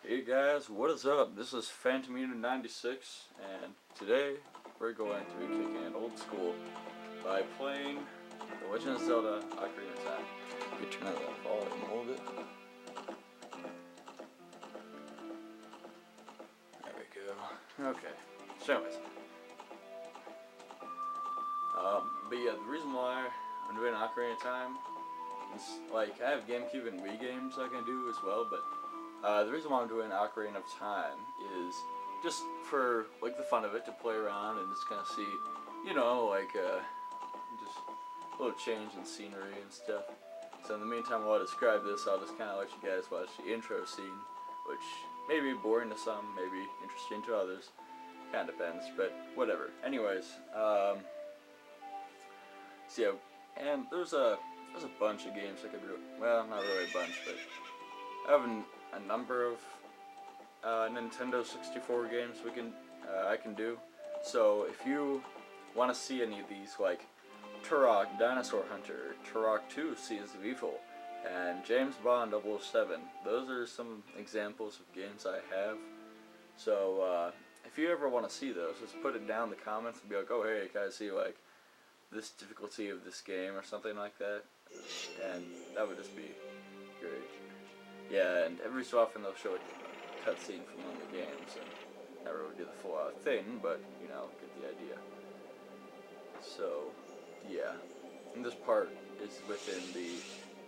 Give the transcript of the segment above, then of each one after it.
Hey guys, what is up? This is Phantom Unit 96, and today we're going to be kicking it old school by playing The Legend of Zelda Ocarina of Time. Let me turn that volume a little bit. There we go. Okay. So anyways. But yeah, the reason why I'm doing Ocarina of Time is, like, I have GameCube and Wii games I can do as well, but the reason why I'm doing Ocarina of Time is just for, like, the fun of it, to play around and just kind of see, just a little change in scenery and stuff. So in the meantime, while I describe this, I'll just kind of let you guys watch the intro scene, which may be boring to some, maybe interesting to others. Kind of depends, but whatever. Anyways, so yeah, and there's a bunch of games I could do. Well, not really a bunch, but I have a number of Nintendo 64 games I can do. So if you want to see any of these, like Turok Dinosaur Hunter, Turok 2 Seas of Evil, and James Bond 007, those are some examples of games I have. So if you ever want to see those, just put it down in the comments and be like, oh hey, can I see like this difficulty of this game or something like that, and that would just be great. Yeah, and every so often they'll show a cutscene from one of the games, and not really do the full out thing, but you know, get the idea. So, yeah, and this part is within the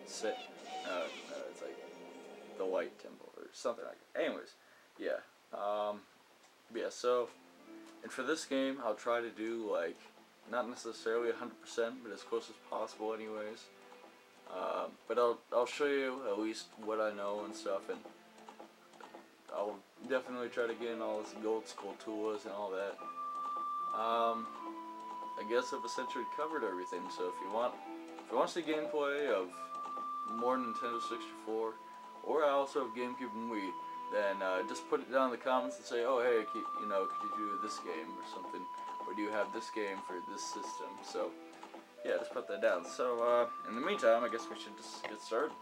it's like the Light Temple or something like that. Anyways, yeah, yeah. So, and for this game, I'll try to do like not necessarily 100%, but as close as possible, anyways. But I'll show you at least what I know and stuff, and I'll definitely try to get in all this old school tools and all that. I guess I've essentially covered everything. So if you want to see gameplay of more Nintendo 64, or I also have GameCube and Wii, then just put it down in the comments and say, oh hey, could you do this game or something, or do you have this game for this system? So yeah, just put that down. So in the meantime, I guess we should just get started.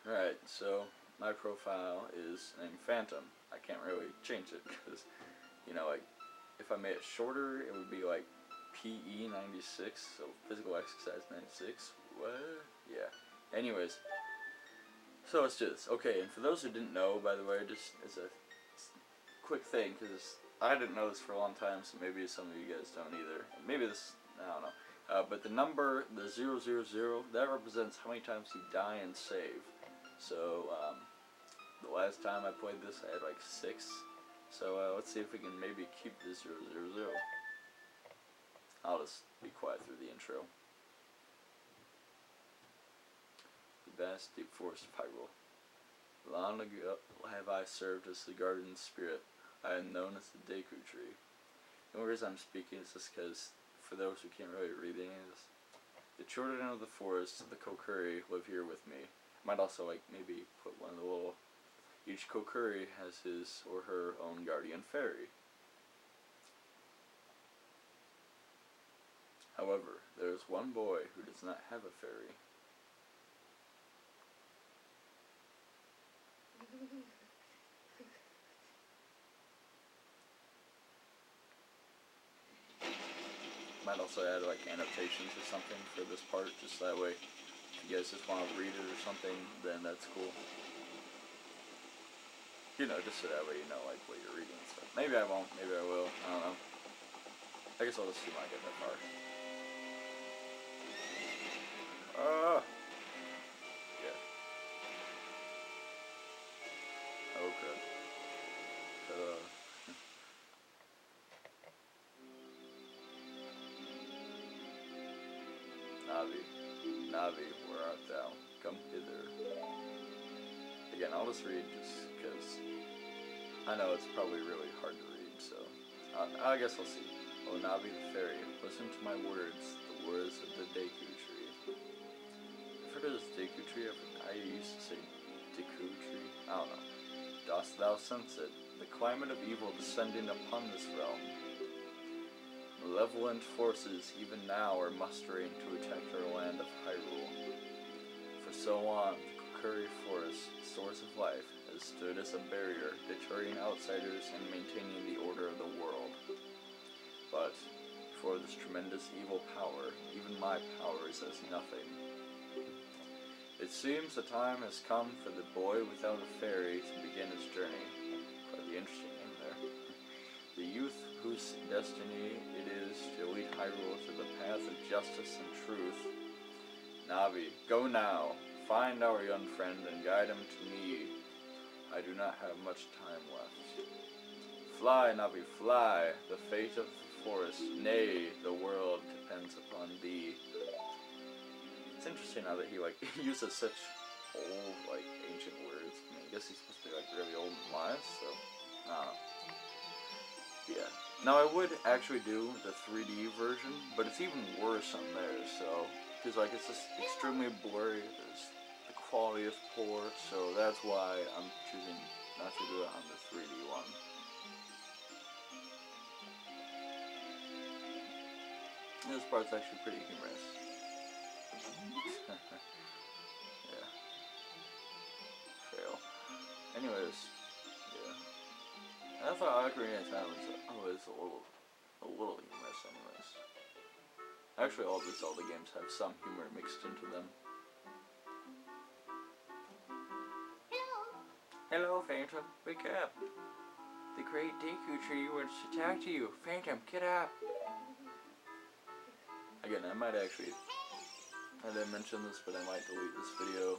Alright, so my profile is named Phantom. I can't really change it because, like, if I made it shorter, it would be like PE 96, so physical exercise 96. What? Yeah. Anyways, so let's do this. Okay, and for those who didn't know, by the way, just as a quick thing, because I didn't know this for a long time, so maybe some of you guys don't either. Maybe this, I don't know. But the number, the 000, that represents how many times you die and save. So, the last time I played this, I had like 6. So, let's see if we can maybe keep this 000. I'll just be quiet through the intro. The vast deep forest of Hyrule. Long ago have I served as the guardian spirit. I am known as the Deku Tree. The only reason I'm speaking is just because, for those who can't really read any of this, the children of the forest, the Kokiri, live here with me. Might also, like, maybe put one of the little... Each Kokiri has his or her own guardian fairy. However, there is one boy who does not have a fairy. Might also add like annotations or something for this part, just that way if you guys just want to read it or something, then that's cool. Just so that way you know like what you're reading and stuff. Maybe I won't, maybe I will, I don't know. I guess I'll just see when I get that far. Yeah. Oh crap. Navi, where art thou? Come hither. Again, I'll just read just because I know it's probably really hard to read, so I guess we'll see. Oh, Navi the fairy, listen to my words, the words of the Deku Tree. I've heard of this Deku Tree. I used to say Deku Tree. I don't know. Dost thou sense it? The climate of evil descending upon this realm. Malevolent forces even now are mustering to attack our land of Hyrule. For so long, the Kokiri Forest, source of life, has stood as a barrier, deterring outsiders and maintaining the order of the world. But before this tremendous evil power, even my power is as nothing. It seems the time has come for the boy without a fairy to begin his journey. Quite the interesting name there. The youth whose destiny it is to lead Hyrule to the path of justice and truth. Navi, go now. Find our young friend and guide him to me. I do not have much time left. Fly, Navi, fly. The fate of the forest, nay, the world depends upon thee. It's interesting now that he uses such old, ancient words. I mean, I guess he's supposed to be really old and wise, so I don't know. Yeah. Now I would actually do the 3D version, but it's even worse on there, so because it's just extremely blurry. The quality is poor, so that's why I'm choosing not to do it on the 3D one. This part's actually pretty humorous. Yeah. Fail. Anyways, yeah. I thought Ocarina of Time was always a little humorous anyways. Actually, all the Zelda games have some humor mixed into them. Hello, Phantom. Wake up. The great Deku Tree wants to talk to you. Phantom, get up. Again, I didn't mention this, but I might delete this video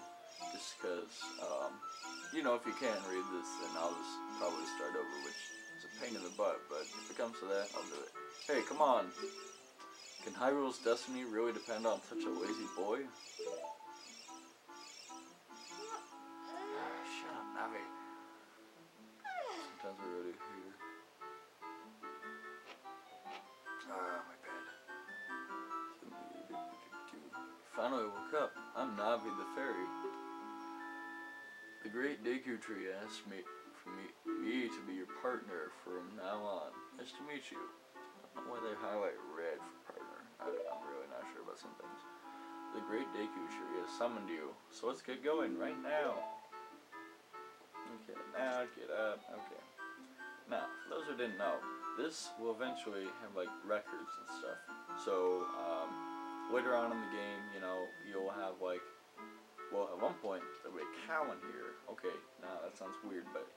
just because, if you can't read this, then I'll just probably start over, which is a pain in the butt, but if it comes to that, I'll do it. Hey, come on! Can Hyrule's destiny really depend on such a lazy boy? Shut up, Navi. Sometimes I really hear. My bed. Finally woke up. I'm Navi the fairy. The great Deku Tree asked me to be your partner from now on. Nice to meet you. I don't know why they highlight red for partner. I'm really not sure about some things. The great Deku Tree has summoned you, so let's get going right now. Okay, now get up. Okay. Now, for those who didn't know, this will eventually have records and stuff. So, later on in the game, you'll have at one point there'll be a cow in here. Okay, now that sounds weird, but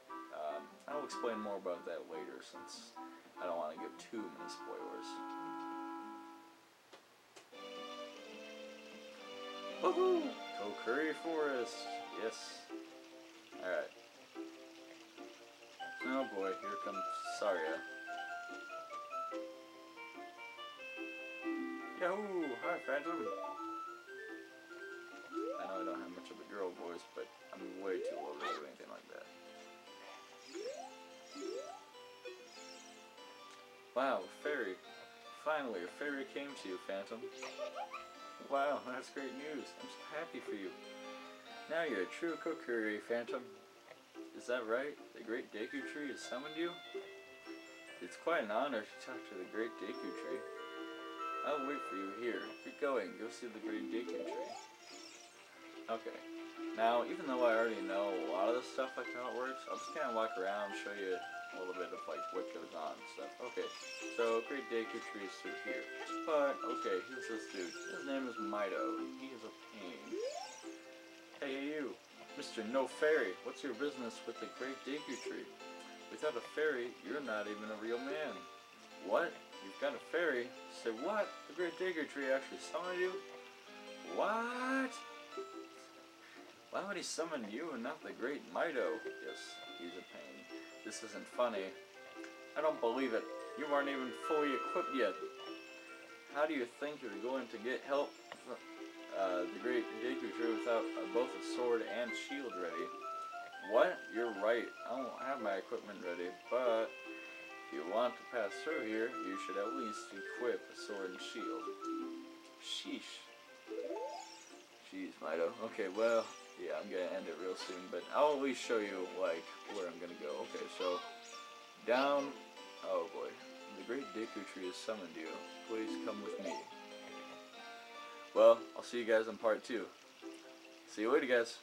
I'll explain more about that later since I don't want to give too many spoilers. Woohoo! Kokiri Forest! Yes. Alright. Oh boy, here comes Saria. Yahoo! Hi, Phantom! I know I don't have much of a girl voice, but I'm way too old to do anything like that. Wow, a fairy. Finally, a fairy came to you, Phantom. Wow, that's great news. I'm so happy for you. Now you're a true Kokiri, Phantom. Is that right? The great Deku Tree has summoned you? It's quite an honor to talk to the great Deku Tree. I'll wait for you here. Get going. Go see the great Deku Tree. Okay. Now, even though I already know a lot of this stuff, how it works, I'll just kind of walk around and show you a little bit of what goes on and stuff. Okay. So, great Deku Tree is through here. But, okay, here's this dude. His name is Mido. He is a pain. Hey, you. Mr. No Fairy, what's your business with the great Deku Tree? Without a fairy, you're not even a real man. What? You've got a fairy? Say what? The great Deku Tree actually summoned you? What? Why would he summon you and not the great Mido? Yes, he's a pain. This isn't funny. I don't believe it. You aren't even fully equipped yet. How do you think you're going to get help from the great Deku Tree without both a sword and shield ready? What? You're right. I don't have my equipment ready, but if you want to pass through here, you should at least equip a sword and shield. Sheesh. Jeez, Mido. Okay, well, yeah, I'm gonna end it real soon, but I'll at least show you, where I'm gonna go. Okay, so, down, oh boy, the great Deku Tree has summoned you. Please come with me. Well, I'll see you guys in part 2. See you later, guys.